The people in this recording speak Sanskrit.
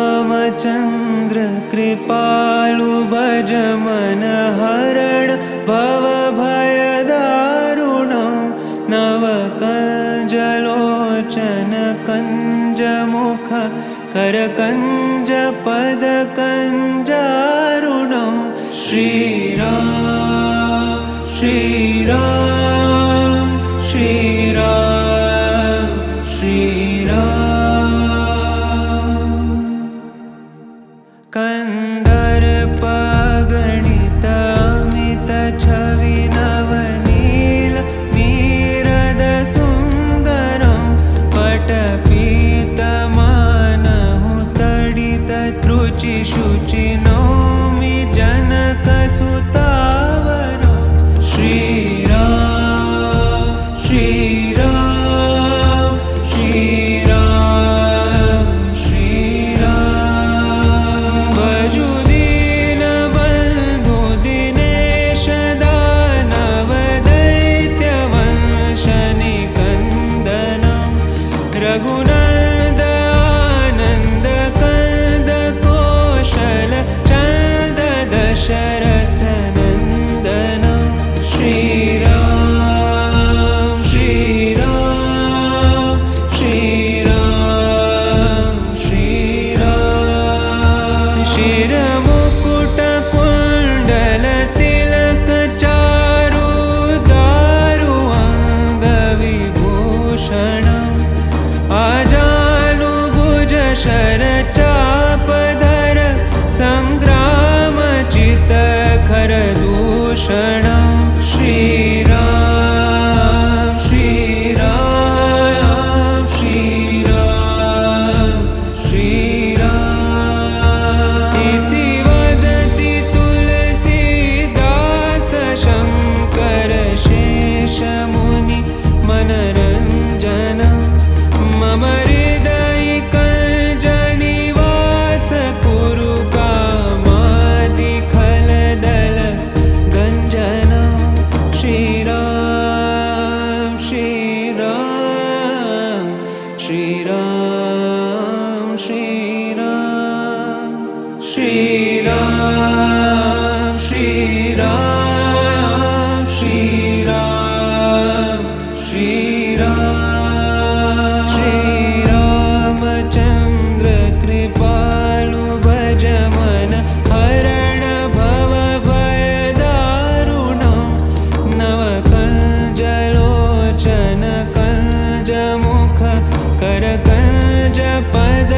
श्रीरामचन्द्र कृपालु भज मन हरण भवभयदारुणं नवकञ्जलोचन कञ्जमुख करकञ्ज पदकञ्जारुणं श्रीराम श्रीराम श्रीराम श्रीराम कन्दर्पगणित अमित छवि नवनील नीरद सुन्दरं पटपीतमानहु तडित त्रुचि शुचि नौमि जनकसुतावरं श्रीराम श्रीराम श्रीराम श्रीराम भजु दीनबन्धु दिनेश दानव दैत्यवंशनिकन्दनं रघुनन्द आनन्द कंद कौशल चन्द दशरथ नन्दनं श्रीराम श्रीराम श्रीराम श्रीराम शिरमुकुट कुण्डल तिलक चारु दारु अङ्गविभूषणम् आजानुभुज शरचापधर सङ्ग्रामचित खरदूषणं श्रीराम श्रीराम श्रीराम श्रीराम इति वदति तुलसीदास शङ्कर शेषमुनि मनरञ्जनं मम हृदयिकञ्जनिवास कुरु कामादिखलदल गञ्जनं श्रीराम श्रीराम श्रीराम श्रीराम श्रीराम श्रीराम श्रीराम श्रीराम श्रीरामचन्द्र कृपालु भज मन हरण भवभयदारुणं नवकञ्जलोचन कञ्जमुख करकञ्ज पद